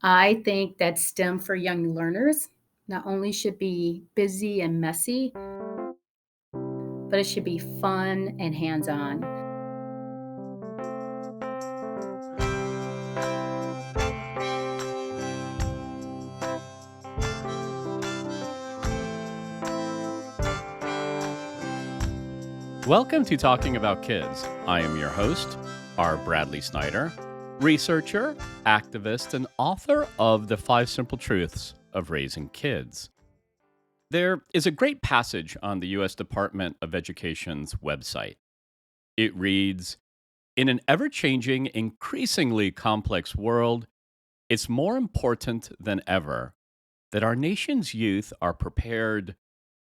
I think that STEM for young learners not only should be busy and messy, but it should be fun and hands on. Welcome to Talking About Kids. I am your host, R. Bradley Snyder, researcher, activist, and author of The 5 Simple Truths of Raising Kids. There is a great passage on the U.S. Department of Education's website. It reads, "In an ever-changing, increasingly complex world, it's more important than ever that our nation's youth are prepared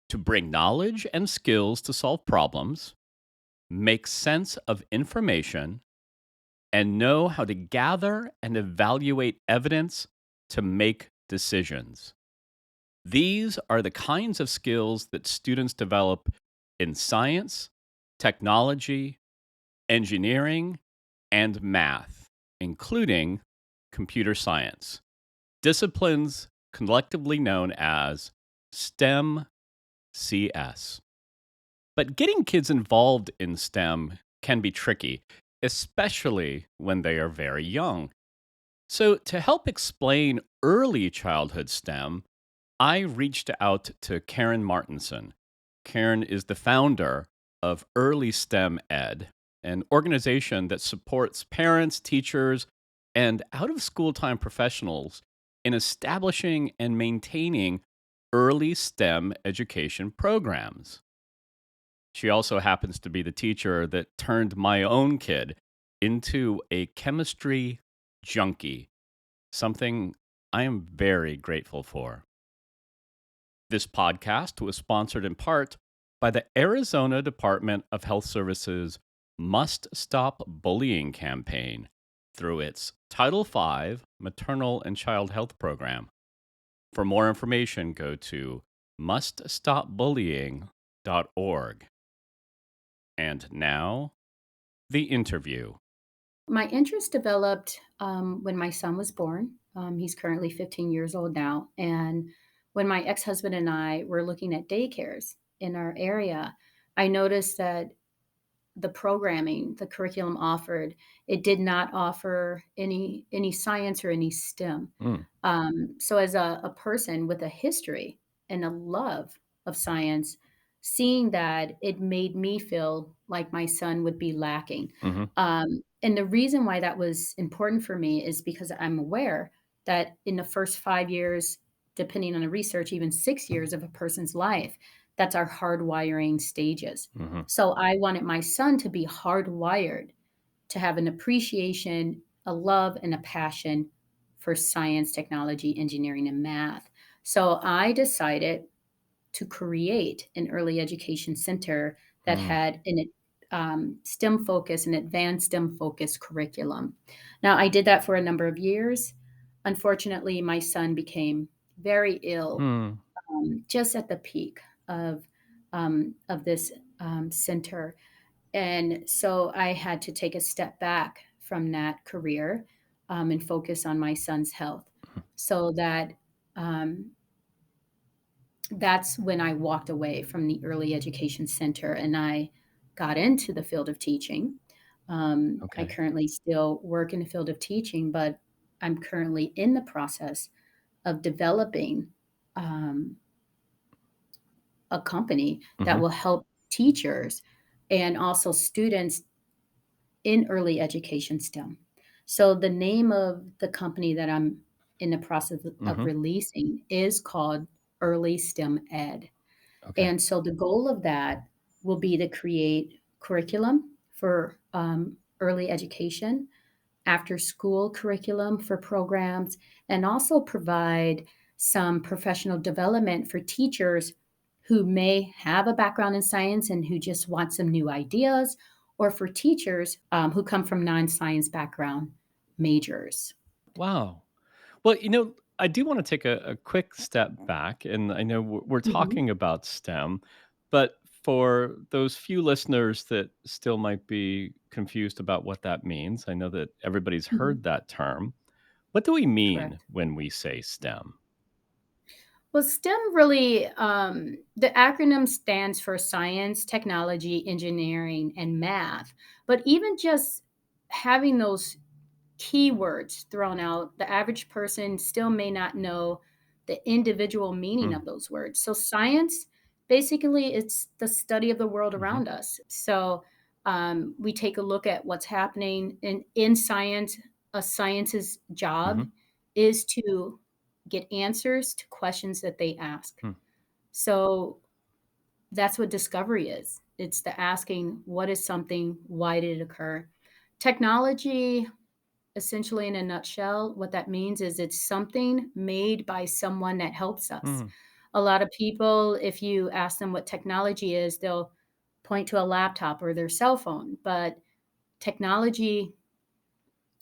to bring knowledge and skills to solve problems, make sense of information, and know how to gather and evaluate evidence to make decisions. These are the kinds of skills that students develop in science, technology, engineering, and math, including computer science, disciplines collectively known as STEM CS. But getting kids involved in STEM can be tricky, especially when they are very young. So, to help explain early childhood STEM, I reached out to Karen Martinson. Karen is the founder of Early STEM Ed, an organization that supports parents, teachers, and out of school time professionals in establishing and maintaining early STEM education programs. She also happens to be the teacher that turned my own kid into a chemistry junkie, something I am very grateful for. This podcast was sponsored in part by the Arizona Department of Health Services Must Stop Bullying campaign through its Title V Maternal and Child Health Program. For more information, go to muststopbullying.org. And now, the interview. My interest developed when my son was born. He's currently 15 years old now. And when my ex husband and I were looking at daycares in our area, I noticed that the programming, the curriculum offered, it did not offer any science or any STEM. Mm, So as a person with a history and a love of science, seeing that it made me feel like my son would be lacking. hmm And the reason why that was important for me is because I'm aware that in the first 5 years, depending on the research, even 6 years of a person's life, that's our hardwiring stages. hmm So I wanted my son to be hardwired to have an appreciation, a love, and a passion for science, technology, engineering, and math. So I decided to create an early education center that mm, had an STEM focus, an advanced STEM focused curriculum. Now, I did that for a number of years. Unfortunately, my son became very ill mm, just at the peak of this center, and so I had to take a step back from that career and focus on my son's health. So um, that's when I walked away from the early education center and I got into the field of teaching. I okay. currently still work in the field of teaching, but I'm currently in the process of developing um, a company that hmm will help teachers and also students in early education STEM. So the name of the company that I'm in the process of hmm releasing is called Early STEM Ed. Okay. And so the goal of that will be to create curriculum for early education, after school curriculum for programs, and also provide some professional development for teachers who may have a background in science and who just want some new ideas, or for teachers who come from non science background majors. Wow. Well, I do want to take a quick step back. And I know we're Mhm. talking about STEM, but for those few listeners that still might be confused about what that means, I know that everybody's Mhm. heard that term. What do we mean Correct. when we say STEM? Well, STEM really, the acronym stands for science, technology, engineering, and math. But even just having those keywords thrown out, the average person still may not know the individual meaning Mm, of those words. So science, basically, it's the study of the world mhm, around us. So we take a look at what's happening in science. A science's job mhm, is to get answers to questions that they ask. hmm, So that's what discovery is. It's the asking, what is something? Why did it occur? Technology, essentially, in a nutshell, what that means is it's something made by someone that helps us. mm, A lot of people, if you ask them what technology is, they'll point to a laptop or their cell phone. But technology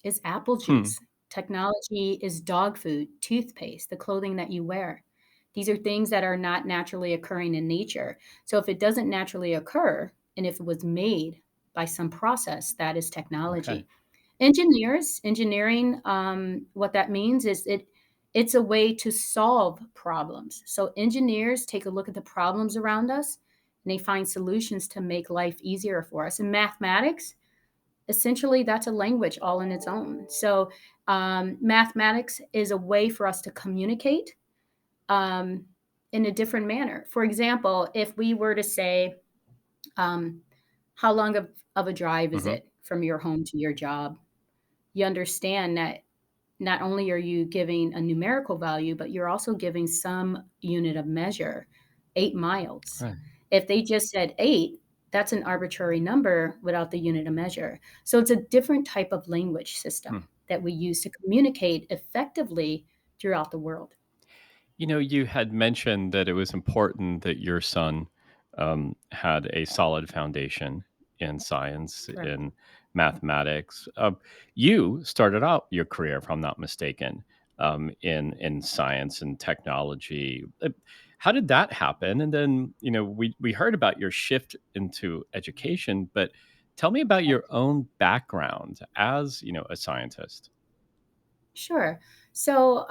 is apple hmm. juice. Technology is dog food, toothpaste, the clothing that you wear. These are things that are not naturally occurring in nature. So if it doesn't naturally occur, and if it was made by some process, that is Okay. technology. Engineering, what that means is it's a way to solve problems. So engineers take a look at the problems around us and they find solutions to make life easier for us. And mathematics, essentially, that's a language all in its own. So mathematics is a way for us to communicate um, in a different manner. For example, if we were to say, um, how long of a drive is Mhm. it from your home to your job? You understand that not only are you giving a numerical value, but you're also giving some unit of measure, 8 miles. Right. If they just said eight, that's an arbitrary number without the unit of measure. So it's a different type of language Hmm. system that we use to communicate effectively throughout the world. You had mentioned that it was important that your son had a solid foundation in science, Correct. in mathematics. You started out your career, if I'm not mistaken, in science and technology. How did that happen? And then, we heard about your shift into education, but tell me about your own background as a scientist. Sure. So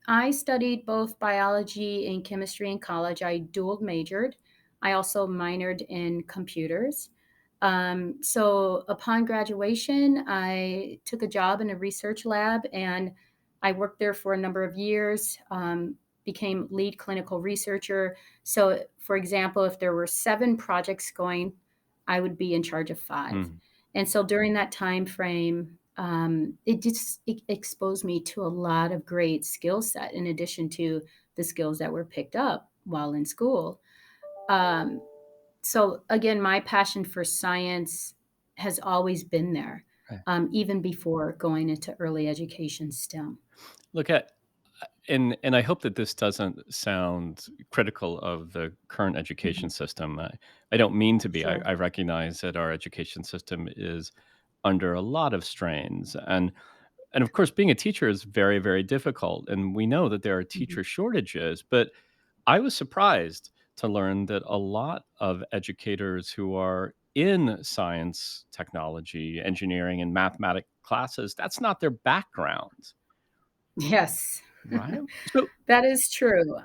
I studied both biology and chemistry in college. I dual majored. I also minored in computers. So upon graduation, I took a job in a research lab and I worked there for a number of years, became lead clinical researcher. So, for example, if there were 7 projects going, I would be in charge of 5. Mm, And so during that time frame, it exposed me to a lot of great skill set in addition to the skills that were picked up while in school. Um, so again, my passion for science has always been there, right. even before going into early education STEM. Look at and I hope that this doesn't sound critical of the current Mhm. education system. I don't mean to be. I, Sure. I recognize that our education system is under a lot of strains, and of course, being a teacher is very, very difficult. And we know that there are Mhm. teacher shortages. But I was surprised to learn that a lot of educators who are in science, technology, engineering, and mathematics classes, that's not their background, Yes, right? So, that is true.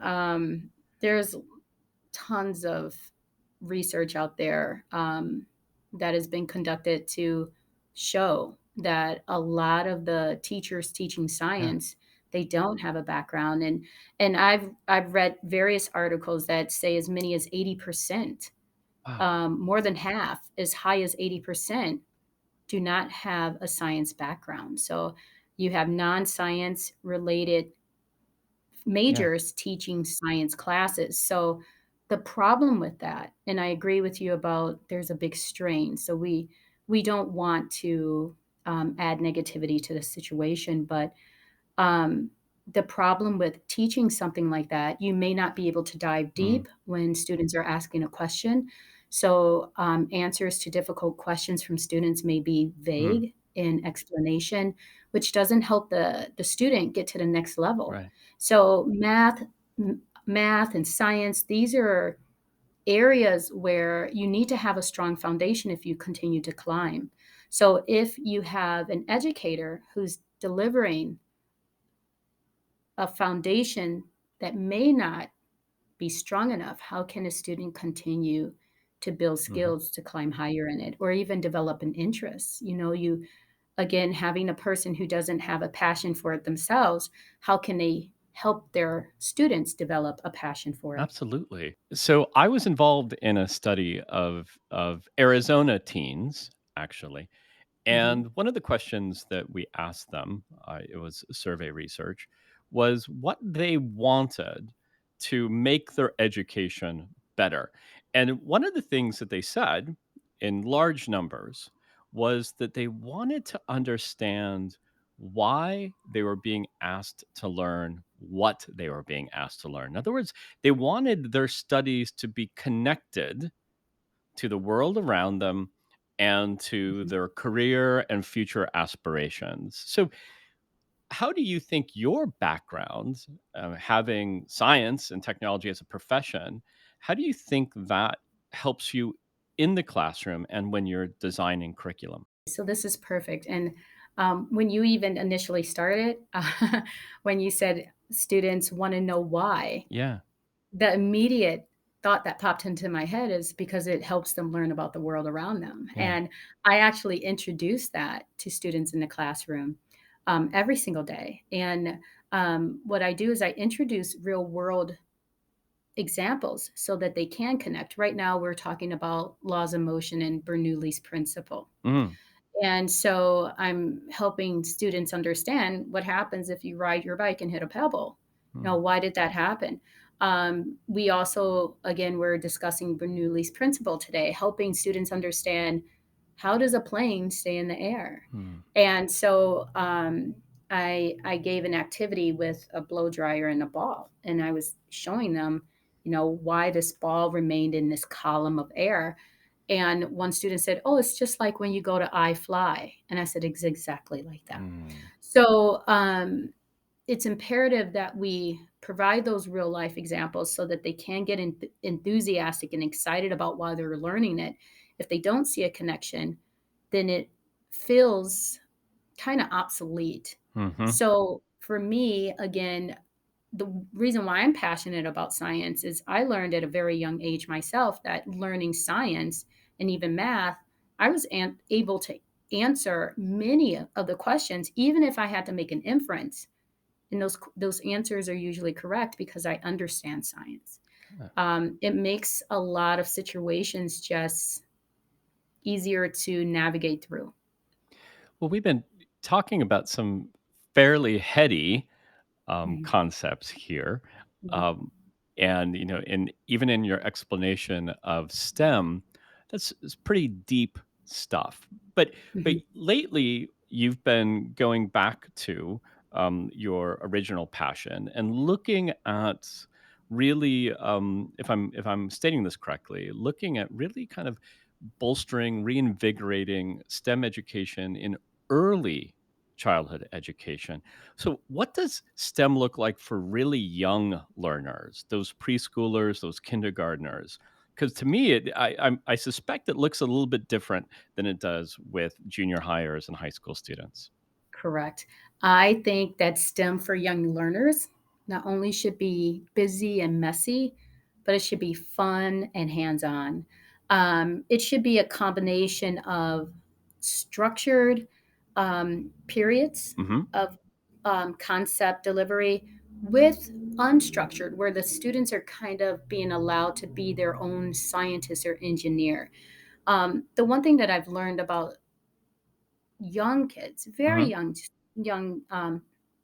There's tons of research out there that has been conducted to show that a lot of the teachers teaching yeah, science they don't have a background and I've read various articles that say as many as 80%, wow, more than half, as high as 80% do not have a science background. So you have non-science related yeah. majors teaching science classes. So the problem with that, and I agree with you about there's a big strain. So we don't want to add negativity to the situation, but um, the problem with teaching something like that, you may not be able to dive Mm, deep when students are asking a question. So, answers to difficult questions from students may be mm, vague in explanation, which doesn't help the student get to the next level. right. So, math and science, these are areas where you need to have a strong foundation if you continue to climb. So, if you have an educator who's delivering a foundation that may not be strong enough, how can a student continue to build Mhm. skills to climb higher in it or even develop an interest? You again, having a person who doesn't have a passion for it themselves, how can they help their students develop a passion for it? Absolutely. So I was involved in a study of Arizona teens, actually. Mhm. And one of the questions that we asked them, it was survey research, was what they wanted to make their education better. And one of the things that they said in large numbers was that they wanted to understand why they were being asked to learn what they were being asked to learn. In other words, they wanted their studies to be connected to the world around them and to Mhm. their career and future aspirations. So, how do you think your background, having science and technology as a profession, how do you think that helps you in the classroom and when you're designing curriculum? So this is perfect. And when you even initially started, when you said students want to know why, Yeah. the immediate thought that popped into my head is because it helps them learn about the world around them. Yeah. And I actually introduce that to students in the classroom every single day. And what I do is I introduce real world examples so that they can connect. Right now, we're talking about laws of motion and Bernoulli's principle. Mm, And so I'm helping students understand what happens if you ride your bike and hit a pebble. mm, Now, why did that happen? We also, again, we're discussing Bernoulli's principle today, helping students understand how does a plane stay in the air? mm, And so I gave an activity with a blow dryer and a ball, and I was showing them, why this ball remained in this column of air. And one student said, "Oh, it's just like when you go to iFly." And I said, "It's exactly like that." mm, So it's imperative that we provide those real life examples so that they can get enthusiastic and excited about why they're learning it. If they don't see a connection, then it feels kind of obsolete. mhm, So for me, again, the reason why I'm passionate about science is I learned at a very young age myself that learning science and even math, I was able to answer many of the questions, even if I had to make an inference. And those answers are usually correct because I understand science. yeah. It makes a lot of situations just easier to navigate through. Well, we've been talking about some fairly heady Mhm, concepts here. mhm, Um, and even in your explanation of STEM, that's it's pretty deep stuff. But mhm. lately, you've been going back to your original passion and looking at really, if I'm stating this correctly, looking at really kind of bolstering, reinvigorating STEM education in early childhood education. So, what does STEM look like for really young learners, those preschoolers, those kindergartners? Because to me, I suspect it looks a little bit different than it does with junior hires and high school students. Correct. I think that STEM for young learners not only should be busy and messy, but it should be fun and hands on. It should be a combination of structured periods Hmm. of concept delivery with unstructured, where the students are kind of being allowed to be their own scientist or engineer. The one thing that I've learned about young kids, very Hmm. young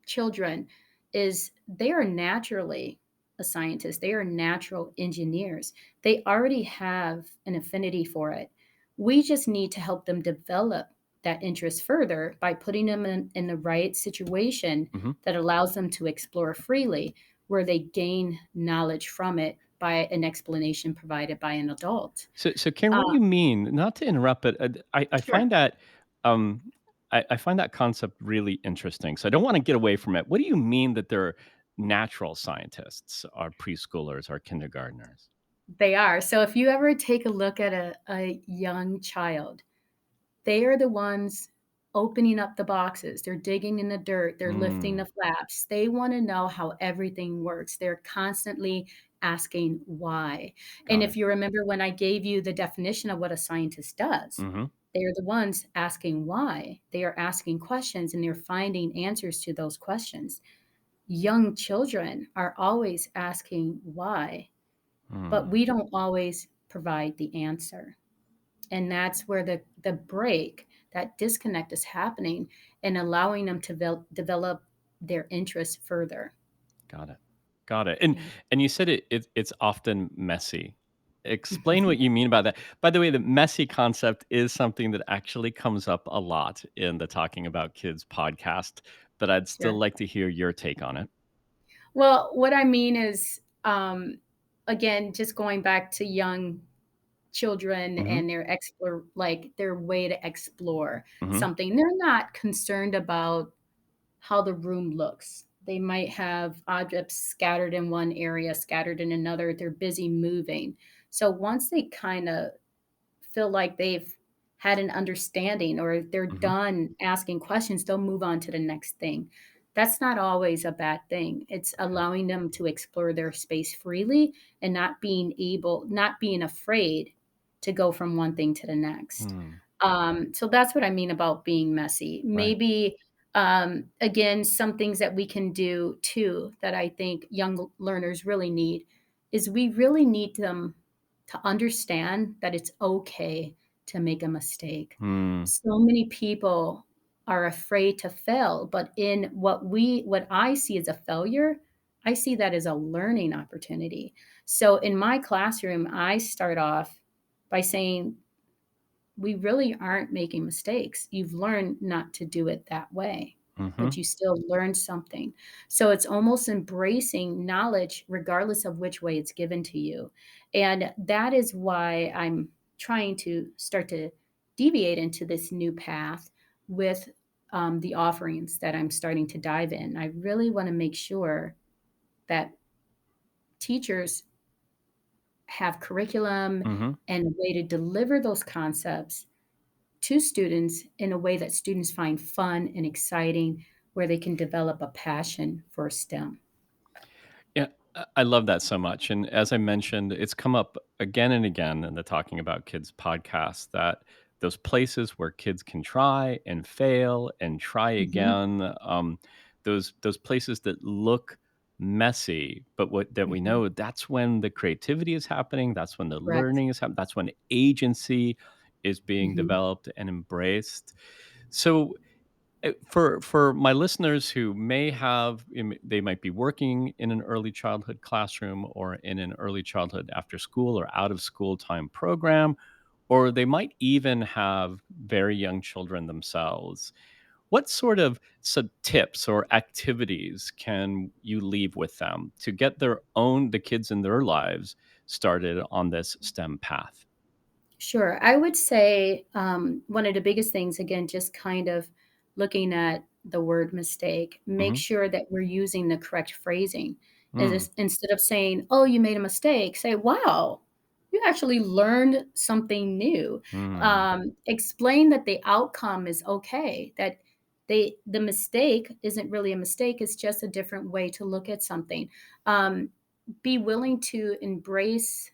children, is they are naturally a scientist. They are natural engineers. They already have an affinity for it. We just need to help them develop that interest further by putting them in the right situation Hmm. that allows them to explore freely, where they gain knowledge from it by an explanation provided by an adult. So, Karen, what do Uh, you mean? Not to interrupt, but I sure. find that um, I find that concept really interesting. So I don't want to get away from it. What do you mean that they're natural scientists, or preschoolers, or kindergartners? They are. So if you ever take a look at a young child, they are the ones opening up the boxes, they're digging in the dirt, they're lifting Mm, the flaps. They wanna know how everything works. They're constantly asking why. And got if it. you remember when I gave you the definition of what a scientist does, Mhm. they are the ones asking why. They are asking questions and they're finding answers to those questions. Young children are always asking why, but Mm. we don't always provide the answer. And that's where the break, that disconnect is happening and allowing them to develop their interest further. Got it. Got it. And Yeah. and you said it's often messy. Explain what you mean by that. By the way, the messy concept is something that actually comes up a lot in the Talking About Kids podcast, but I'd still Sure. like to hear your take on it. Well, what I mean is, again, just going back to young children Mhm. and their way to explore Mhm. something. They're not concerned about how the room looks. They might have objects scattered in one area, scattered in another. They're busy moving. So once they kind of feel like they've had an understanding or they're Mhm. done asking questions, they'll move on to the next thing. That's not always a bad thing. It's Okay. allowing them to explore their space freely and not being afraid to go from one thing to the next. Hmm. So that's what I mean about being messy. Right. Maybe, again, some things that we can do too that I think young learners really need is we really need them to understand that it's okay to make a mistake. Hmm. So many people are afraid to fail, but in what I see as a failure, I see that as a learning opportunity. So in my classroom, I start off by saying, we really aren't making mistakes. You've learned not to do it that way, but Mhm. you still learned something. So it's almost embracing knowledge regardless of which way it's given to you. And that is why I'm trying to start to deviate into this new path with the offerings that I'm starting to dive in. I really want to make sure that teachers have curriculum Mhm. and a way to deliver those concepts to students in a way that students find fun and exciting, where they can develop a passion for STEM. Yeah, I love that so much, and as I mentioned, it's come up again and again in the Talking About Kids podcast that those places where kids can try and fail and try Mhm, again, those places that look messy, but what that we mhm. know that's when the creativity is happening, that's when the Correct. learning is happening, that's when agency is being Mhm. developed and embraced. So for my listeners who may have they might be working in an early childhood classroom or in an early childhood after school or out of school time program, or they might even have very young children themselves, what sort of tips or activities can you leave with them to get the kids in their lives started on this STEM path? Sure. I would say one of the biggest things, again, just kind of looking at the word mistake, make Hmm. sure that we're using the correct phrasing. Mm, Instead of saying, oh, you made a mistake, say, wow, you actually learned something new. mm, Explain that the outcome is okay, that the mistake isn't really a mistake, it's just a different way to look at something. Um, be willing to embrace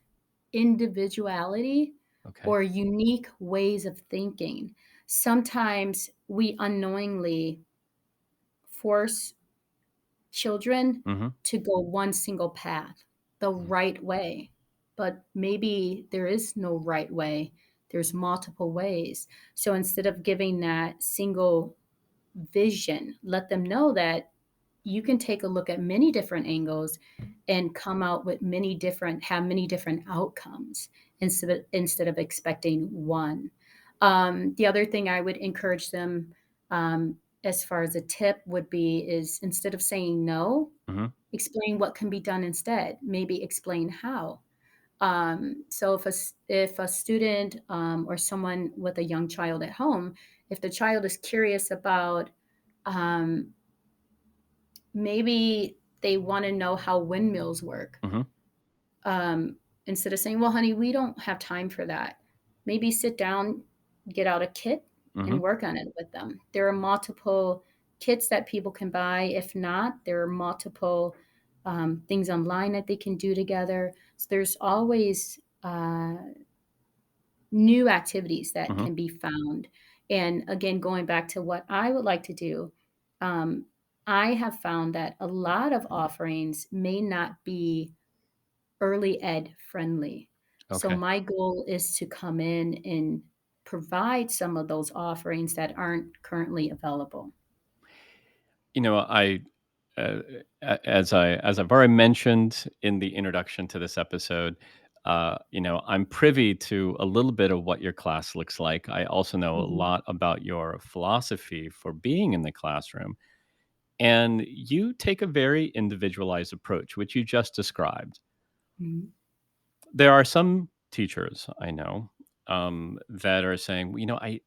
individuality okay. or unique ways of thinking. Sometimes we unknowingly force children Hmm. to go one single path, the right way. But maybe there is no right way, there's multiple ways. So instead of giving that single vision, let them know that you can take a look at many different angles and come out with many different outcomes instead of expecting one. The other thing I would encourage them, as far as a tip would be, is instead of saying no, Hmm. explain what can be done instead. Maybe explain how. So if a student, or someone with a young child at home, if the child is curious about, um, maybe they want to know how windmills work, Hmm. instead of saying, "Well, honey, we don't have time for that." Maybe sit down, get out a kit, Hmm. and work on it with them. There are multiple kits that people can buy. If not, there are multiple things online that they can do together. So there's always new activities that Hmm. can be found. And again, going back to what I would like to do, um, I have found that a lot of offerings may not be early ed friendly. So Okay. my goal is to come in and provide some of those offerings that aren't currently available. I uh, as I've already mentioned in the introduction to this episode, I'm privy to a little bit of what your class looks like. I also know a Mhm, lot about your philosophy for being in the classroom, and you take a very individualized approach, which you just described. mhm, There are some teachers I know that are saying, "Well, I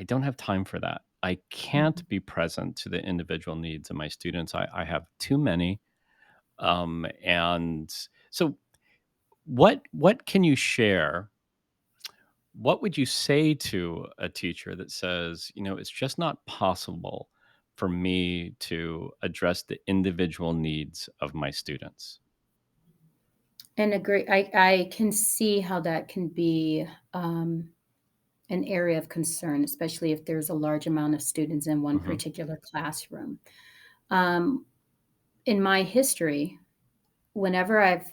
don't have time for that. I mhm. can't be present to the individual needs of my students. I have too many." And so, what can you share? What would you say to a teacher that says, it's just not possible for me to address the individual needs of my students? And agree, I can see how that can be an area of concern, especially if there's a large amount of students in one Hmm. particular classroom. Um, in my history, whenever I've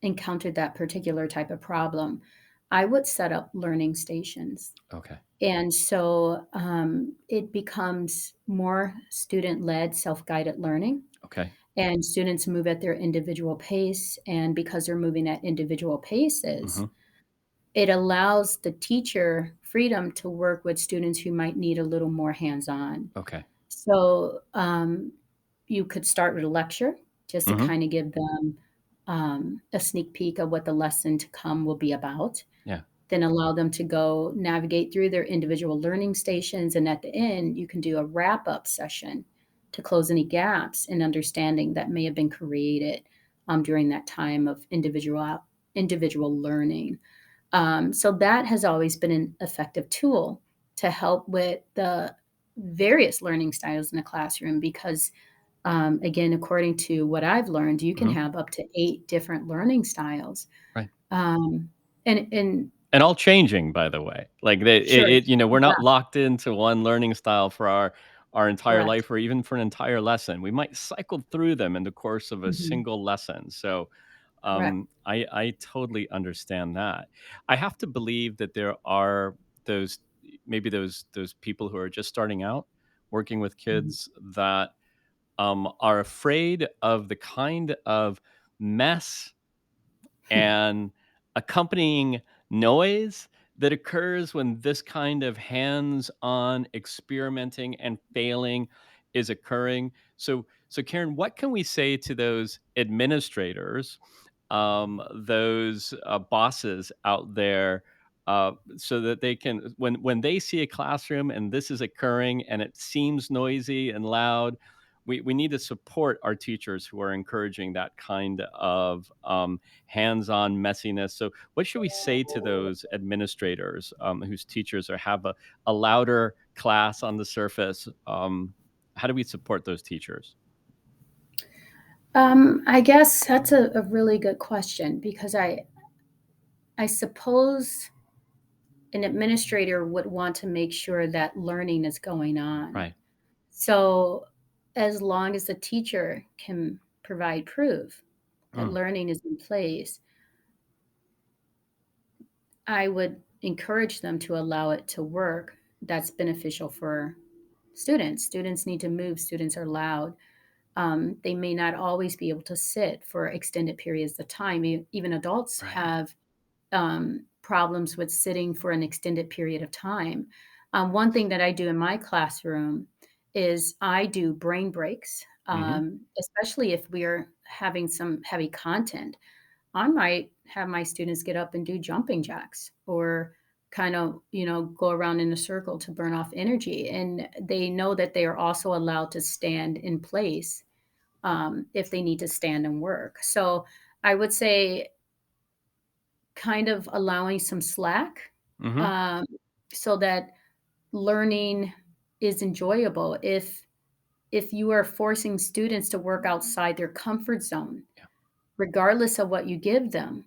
encountered that particular type of problem, I would set up learning stations. Okay. And so it becomes more student led, self guided learning. Okay. And students move at their individual pace. And because they're moving at individual paces, Hmm. it allows the teacher freedom to work with students who might need a little more hands on. Okay. So you could start with a lecture just to Hmm. kind of give them a sneak peek of what the lesson to come will be about, Yeah. then allow them to go navigate through their individual learning stations. And at the end, you can do a wrap up session to close any gaps in understanding that may have been created during that time of individual learning. So that has always been an effective tool to help with the various learning styles in the classroom because again, according to what I've learned, you can Hmm. have up to 8 different learning styles. Right. Um, and And all changing, by the way. Like sure, we're yeah, not locked into one learning style for our entire correct. life or even for an entire lesson. We might cycle through them in the course of a Mhm, single lesson. So correct. I totally understand that. I have to believe that there are those maybe those people who are just starting out working with Mhm. kids that are afraid of the kind of mess and accompanying noise that occurs when this kind of hands-on experimenting and failing is occurring. So Karen, what can we say to those administrators, those bosses out there, so that they can, when they see a classroom and this is occurring and it seems noisy and loud, we need to support our teachers who are encouraging that kind of hands-on messiness. So, what should we say to those administrators whose teachers are have a louder class on the surface? How do we support those teachers? I guess that's a really good question because I suppose an administrator would want to make sure that learning is going on. Right. So as long as the teacher can provide proof that Mm, learning is in place, I would encourage them to allow it to work. That's beneficial for students. Students need to move. Students are loud. They may not always be able to sit for extended periods of time. Even adults right. have problems with sitting for an extended period of time. One thing that I do in my classroom is I do brain breaks, Hmm. especially if we're having some heavy content. I might have my students get up and do jumping jacks or kind of, go around in a circle to burn off energy. And they know that they are also allowed to stand in place if they need to stand and work. So I would say kind of allowing some slack Hmm. um, so that learning is enjoyable. If you are forcing students to work outside their comfort zone, Yeah. regardless of what you give them,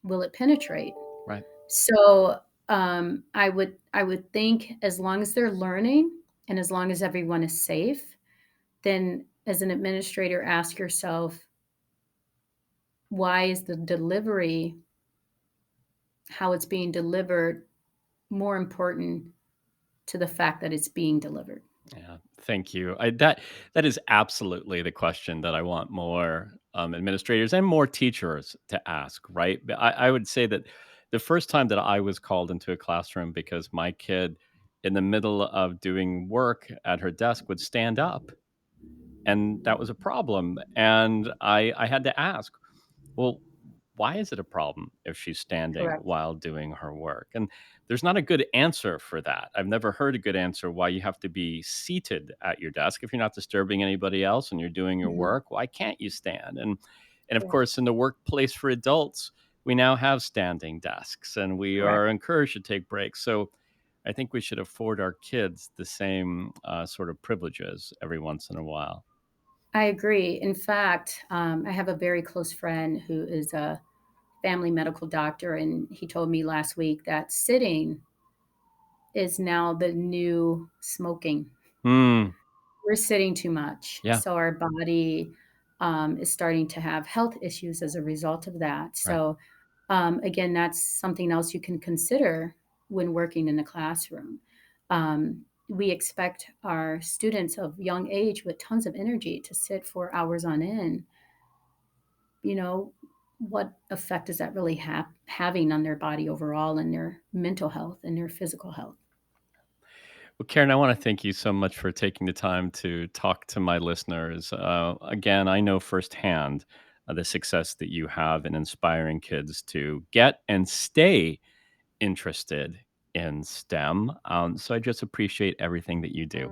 will it penetrate? Right. So, I would think as long as they're learning and as long as everyone is safe, then as an administrator, ask yourself, why is the delivery, how it's being delivered, more important to the fact that it's being delivered? Yeah, thank you. That is absolutely the question that I want more administrators and more teachers to ask. Right? I would say that the first time that I was called into a classroom because my kid, in the middle of doing work at her desk, would stand up, and that was a problem. And I had to ask, well, why is it a problem if she's standing Correct. while doing her work? And there's not a good answer for that. I've never heard a good answer why you have to be seated at your desk if you're not disturbing anybody else and you're doing your Mhm. work. Why can't you stand? And of Correct. course, in the workplace for adults, we now have standing desks and we Correct. are encouraged to take breaks. So I think we should afford our kids the same sort of privileges every once in a while. I agree. In fact, I have a very close friend who is a family medical doctor, and he told me last week that sitting is now the new smoking. Hmm. We're sitting too much, Yeah. so our body is starting to have health issues as a result of that. Right. So, again, that's something else you can consider when working in a classroom. We expect our students of young age with tons of energy to sit for hours on end. You know, what effect is that really having on their body overall and their mental health and their physical health? Well, Karen, I want to thank you so much for taking the time to talk to my listeners. Again, I know firsthand the success that you have in inspiring kids to get and stay interested in STEM. So I just appreciate everything that you do.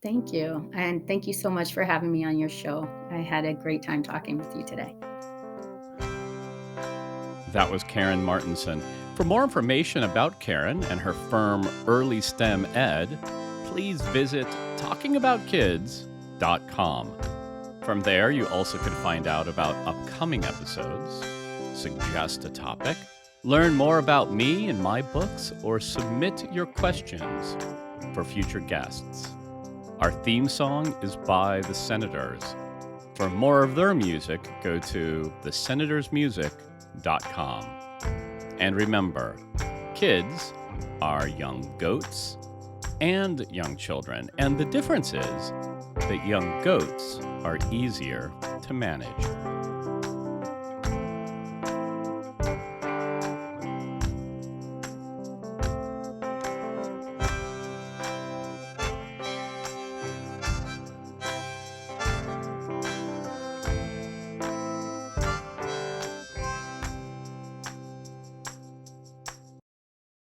Thank you. And thank you so much for having me on your show. I had a great time talking with you today. That was Karen Martinson. For more information about Karen and her firm Early STEM Ed, please visit talkingaboutkids.com. From there, you also can find out about upcoming episodes, suggest a topic, learn more about me and my books, or submit your questions for future guests. Our theme song is by The Senators. For more of their music, go to thesenatorsmusic.com. And remember, kids are young goats and young children, and the difference is that young goats are easier to manage.